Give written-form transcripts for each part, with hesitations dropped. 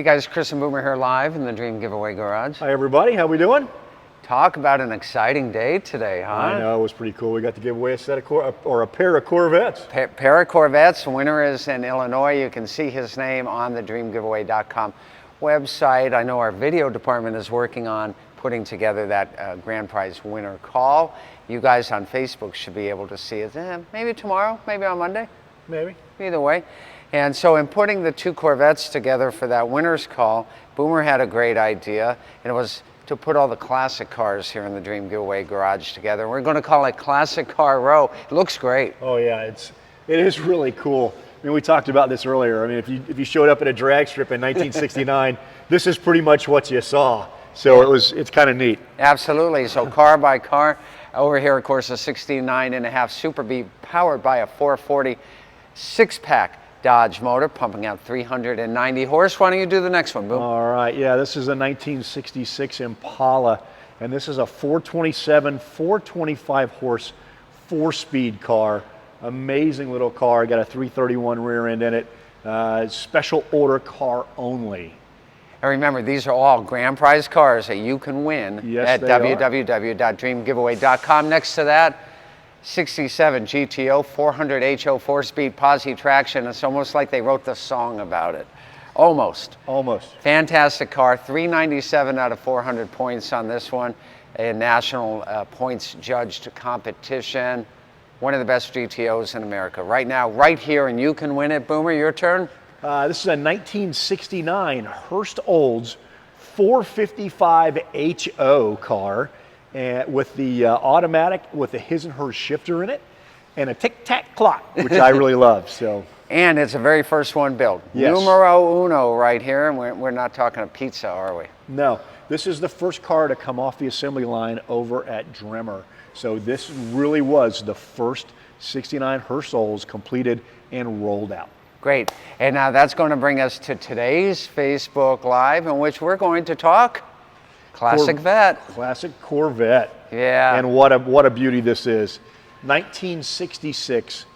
Hey guys, Chris and Boomer here live in the Dream Giveaway Garage. Hi everybody, how we doing? Talk about an exciting day today, huh? I know, it was pretty cool. We got to give away a set of a pair of Corvettes. Pair of Corvettes. The winner is in Illinois. You can see his name on the dreamgiveaway.com website. I know our video department is working on putting together that grand prize winner call. You guys on Facebook should be able to see it maybe tomorrow, maybe on Monday. Maybe. Either way. And so in putting the two Corvettes together for that winner's call, Boomer had a great idea, and it was to put all the classic cars here in the Dream Giveaway Garage together. We're going to call it Classic Car Row. It looks great. Oh yeah, it is really cool. I mean, we talked about this earlier. I mean, if you showed up at a drag strip in 1969, this is pretty much what you saw. So it's kind of neat. Absolutely. So car by car. Over here, of course, a 69.5 Super B powered by a 440 six-pack Dodge motor, pumping out 390 horse. Why don't you do the next one, Boom? All right, yeah, this is a 1966 Impala, and this is a 427, 425 horse, 4-speed car. Amazing little car. Got a 331 rear end in it. Special order car only. And remember, these are all grand prize cars that you can win at www.dreamgiveaway.com. Next to that, 67 GTO, 400 HO, 4-speed posi traction. It's almost like they wrote the song about it. Almost. Almost. Fantastic car. 397 out of 400 points on this one. A national points judged competition. One of the best GTOs in America. Right now, right here, and you can win it. Boomer, your turn. This is a 1969 Hurst Olds 455 HO car. And with the automatic, with the his and her shifter in it, and a tic-tac clock, which I really love. So. And it's the very first one built. Yes. Numero uno right here, and we're not talking a pizza, are we? No, this is the first car to come off the assembly line over at Dremmer. So this really was the first 69 Hurst Olds completed and rolled out. Great, and now that's going to bring us to today's Facebook Live, in which we're going to talk Classic Vet. Classic Corvette. Yeah. And what a beauty this is. 1966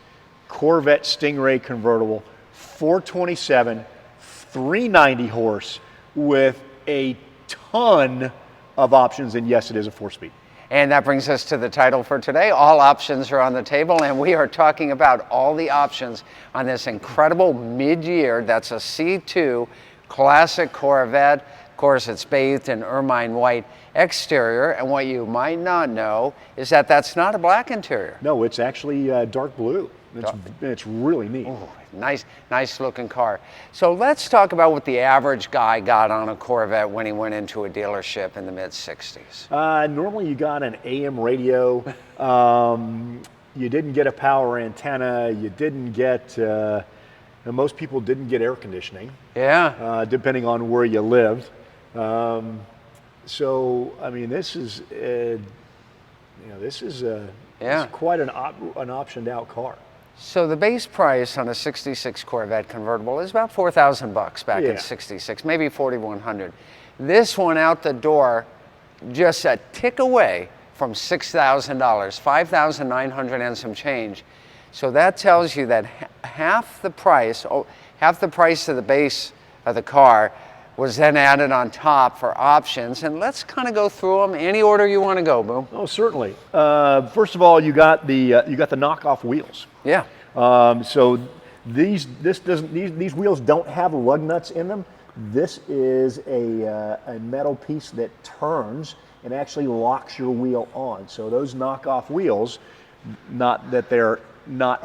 Corvette Stingray convertible, 427, 390 horse with a ton of options, and yes, it is a 4-speed. And that brings us to the title for today. All options are on the table, and we are talking about all the options on this incredible mid-year, that's a C2 Classic Corvette. Of course, it's bathed in ermine white exterior, and what you might not know is that that's not a black interior. No, it's actually dark blue. It's really neat. Ooh, nice looking car. So let's talk about what the average guy got on a Corvette when he went into a dealership in the mid-60s. Normally you got an AM radio. You didn't get a power antenna. You didn't get, most people didn't get air conditioning. Yeah. Depending on where you lived. So, I mean, this is, it's quite an optioned out car. So the base price on a 66 Corvette convertible is about $4,000 back in 66, maybe $4,100. This one out the door, just a tick away from $6,000, $5,900 and some change. So that tells you that half the price of the base of the car was then added on top for options. And let's kind of go through them any order you want to go, Boom. Oh, certainly. First of all, you got the knockoff wheels. Yeah. So these wheels don't have lug nuts in them. This is a metal piece that turns and actually locks your wheel on. So those knockoff wheels, not that they're not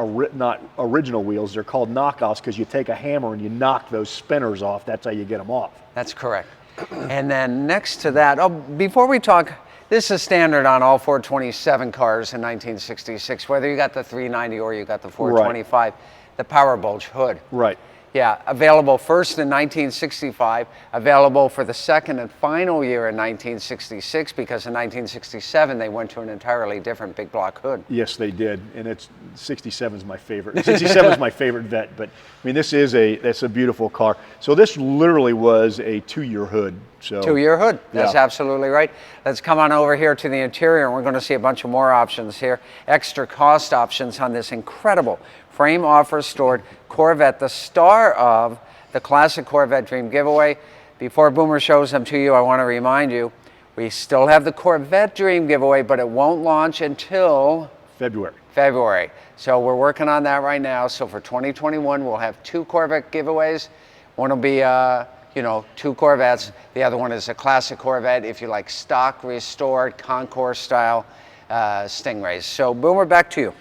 original wheels, they're called knockoffs because you take a hammer and you knock those spinners off. That's how you get them off. That's correct. And then next to that, before we talk, this is standard on all 427 cars in 1966, whether you got the 390 or you got the 425, the power bulge hood. Right. Yeah, available first in 1965, available for the second and final year in 1966, because in 1967 they went to an entirely different big block hood. Yes, they did, and 67 is my favorite. 67 is my favorite Vet, but I mean that's a beautiful car. So this literally was a 2-year hood. So 2-year hood. That's absolutely right. Let's come on over here to the interior, and we're going to see a bunch of more options here. Extra cost options on this incredible frame offer stored Corvette, the star of the classic Corvette Dream giveaway. Before Boomer shows them to you, I want to remind you, we still have the Corvette Dream giveaway, but it won't launch until February. So we're working on that right now. So for 2021, we'll have 2 Corvette giveaways. One will be, you know, 2 Corvettes. The other one is a classic Corvette, if you like stock, restored, concours style Stingrays. So Boomer, back to you.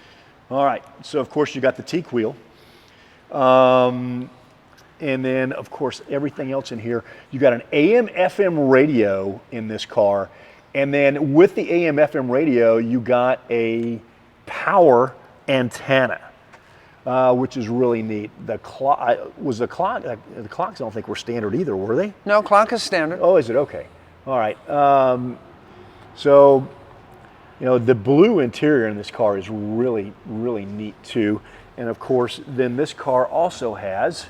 All right. So of course you got the teak wheel. And then, of course, everything else in here. You got an AM/FM radio in this car. And then with the AM/FM radio, you got a power antenna, which is really neat. The clock, the clocks I don't think were standard either, were they? No, clock is standard. Oh, is it? Okay. All right. So, you know, the blue interior in this car is really, really neat too. And of course, then this car also has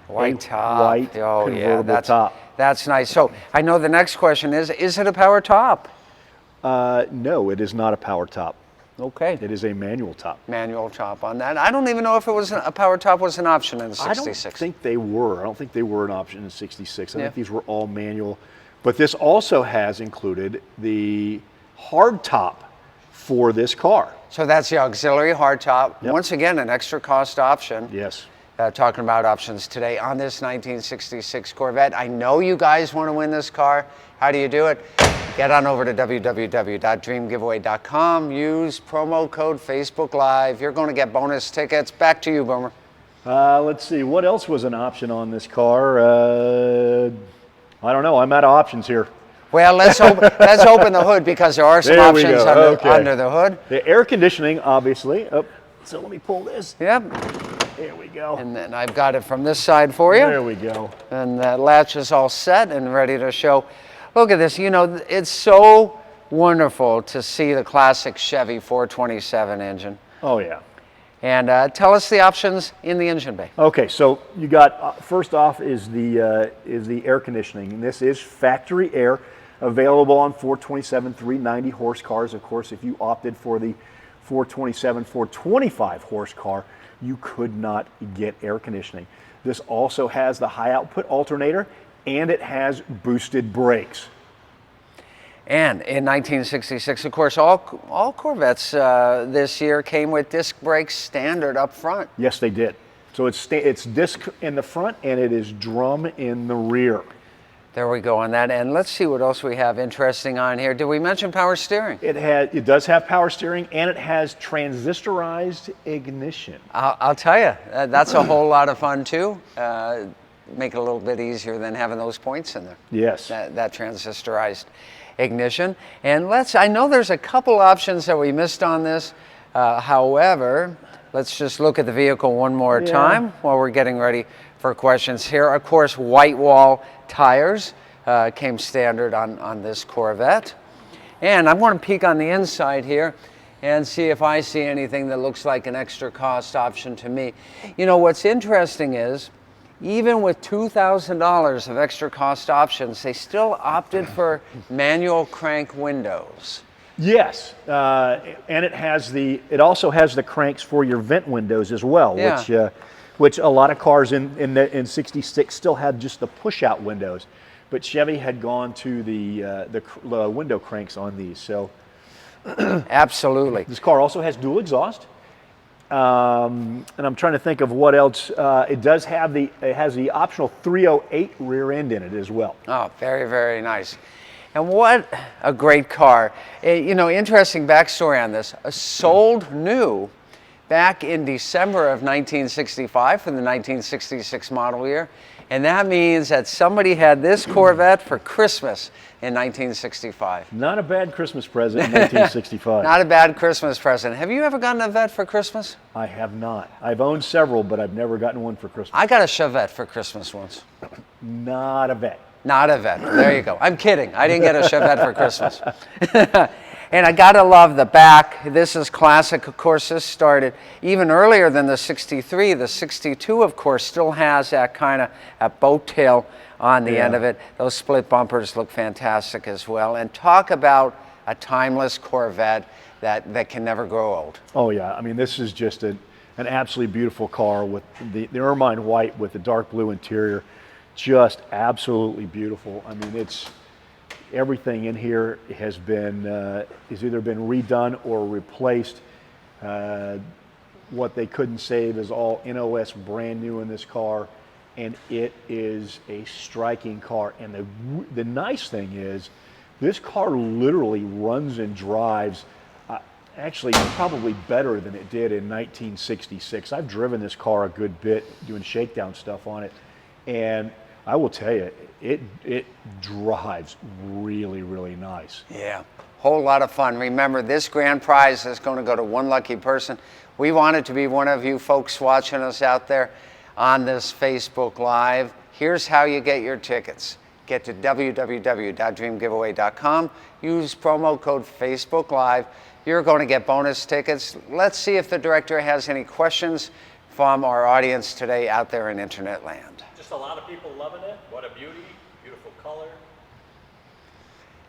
white top. White convertible top. That's nice. So I know the next question is it a power top? No, it is not a power top. Okay. It is a manual top. Manual top on that. I don't even know if it was a power top was an option in the 66. I don't think they were. I don't think they were an option in the 66. I think these were all manual. But this also has included the hard top for this car. So that's the auxiliary hard top. Yep. Once again, an extra cost option. Yes. Talking about options today on this 1966 Corvette. I know you guys want to win this car. How do you do it? Get on over to www.dreamgiveaway.com. Use promo code Facebook Live. You're going to get bonus tickets. Back to you, Boomer. Let's see. What else was an option on this car? I don't know. I'm out of options here. Well, let's open the hood because there are some options under the hood. The air conditioning, obviously. Oh, so let me pull this. Yep. There we go. And then I've got it from this side for you. There we go. And that latch is all set and ready to show. Look at this. You know, it's so wonderful to see the classic Chevy 427 engine. Oh, yeah. And tell us the options in the engine bay. Okay, so you got, first off is the air conditioning. And this is factory air, available on 427 390 horse cars. Of course, if you opted for the 427 425 horse car, you could not get air conditioning. This also has the high output alternator, and it has boosted brakes. And in 1966, of course, all Corvettes this year came with disc brakes standard up front. Yes, they did. So it's disc in the front and it is drum in the rear. There we go on that. And let's see what else we have interesting on here. Did we mention power steering? It does have power steering, and it has transistorized ignition. I'll tell you, that's a whole lot of fun too. Make it a little bit easier than having those points in there. Yes. That transistorized ignition. And I know there's a couple options that we missed on this. However, let's just look at the vehicle one more time while we're getting ready for questions here. Of course, white wall tires came standard on this Corvette. And I'm going to peek on the inside here and see if I see anything that looks like an extra cost option to me. You know, what's interesting is, even with $2,000 of extra cost options, they still opted for manual crank windows. Yes, and it also has the cranks for your vent windows as well, which a lot of cars in 66 still had just the push-out windows, but Chevy had gone to the window cranks on these. So absolutely, this car also has dual exhaust, and I'm trying to think of what else. It has the optional 308 rear end in it as well. Oh, very, very nice. And what a great car. You know, interesting backstory on this. Sold new back in December of 1965 for the 1966 model year. And that means that somebody had this Corvette for Christmas in 1965. Not a bad Christmas present in 1965. Not a bad Christmas present. Have you ever gotten a Vette for Christmas? I have not. I've owned several, but I've never gotten one for Christmas. I got a Chevette for Christmas once. Not a Vette. Not a Vette. There you go. I'm kidding. I didn't get a Chevette for Christmas. And I gotta love the back. This is classic. Of course, this started even earlier than the 63. The 62, of course, still has that kind of a boat tail on the end of it. Those split bumpers look fantastic as well. And talk about a timeless Corvette that can never grow old. Oh yeah, I mean this is just an absolutely beautiful car with the ermine white with the dark blue interior. Just absolutely beautiful. I mean, everything in here has either been redone or replaced. What they couldn't save is all NOS brand new in this car, and it is a striking car. And the nice thing is, this car literally runs and drives actually probably better than it did in 1966. I've driven this car a good bit doing shakedown stuff on it, and I will tell you, it drives really, really nice. Yeah, whole lot of fun. Remember, this grand prize is going to go to one lucky person. We want it to be one of you folks watching us out there on this Facebook Live. Here's how you get your tickets. Get to www.dreamgiveaway.com. Use promo code Facebook Live. You're going to get bonus tickets. Let's see if the director has any questions from our audience today out there in internet land. Just a lot of people loving it. What a beauty, beautiful color.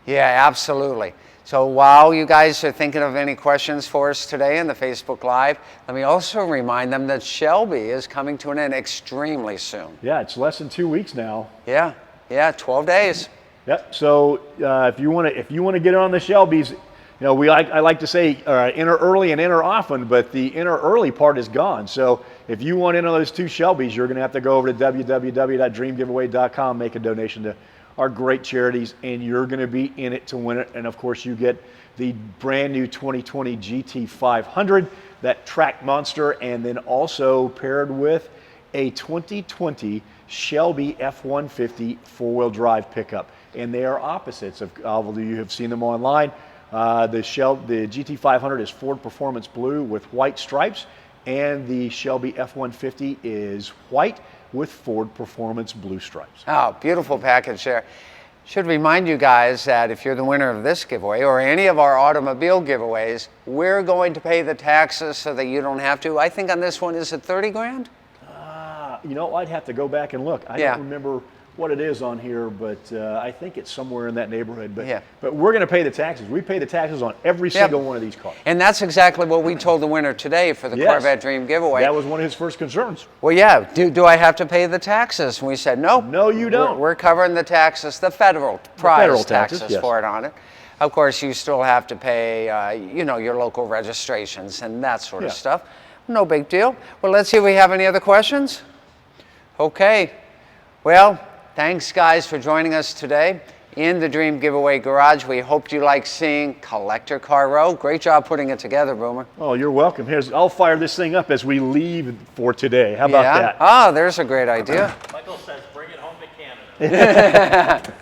Yeah, absolutely. So while you guys are thinking of any questions for us today in the Facebook Live, let me also remind them that Shelby is coming to an end extremely soon. Yeah, it's less than 2 weeks now. Yeah, 12 days. Yep. So if you want to get on the Shelbys, you know, I like to say enter early and enter often, but the enter early part is gone. So if you want in on those 2 Shelbys, you're going to have to go over to www.dreamgiveaway.com, make a donation to our great charities, and you're going to be in it to win it. And of course, you get the brand new 2020 GT500, that track monster, and then also paired with a 2020 Shelby F-150 four-wheel drive pickup. And they are opposites. Although you have seen them online. The GT500 is Ford Performance Blue with white stripes, and the Shelby F-150 is white with Ford Performance Blue stripes. Oh, beautiful package there. Should remind you guys that if you're the winner of this giveaway or any of our automobile giveaways, we're going to pay the taxes so that you don't have to. I think on this one, is it 30 grand? You know, I'd have to go back and look. I don't remember what it is on here, but I think it's somewhere in that neighborhood. But we're going to pay the taxes. We pay the taxes on every single one of these cars. And that's exactly what we told the winner today for the Corvette Dream giveaway. That was one of his first concerns. Well, yeah. Do I have to pay the taxes? And we said, no. No, you don't. We're covering the taxes, the federal prize taxes for it on it. Of course, you still have to pay, you know, your local registrations and that sort of stuff. No big deal. Well, let's see if we have any other questions. Okay. Well, thanks, guys, for joining us today in the Dream Giveaway Garage. We hoped you liked seeing Collector Car Row. Great job putting it together, Boomer. Oh, you're welcome. I'll fire this thing up as we leave for today. How about that? Oh, there's a great idea. Michael says, bring it home to Canada.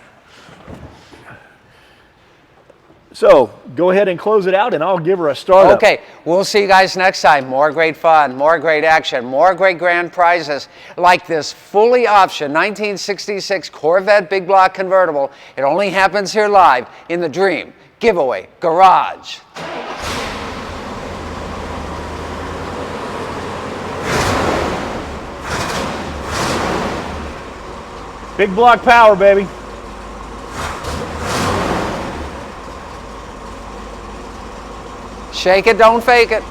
So go ahead and close it out, and I'll give her a start. Okay, we'll see you guys next time. More great fun, more great action, more great grand prizes like this fully optioned 1966 Corvette Big Block convertible. It only happens here live in the Dream Giveaway Garage. Big block power, baby. Shake it, don't fake it.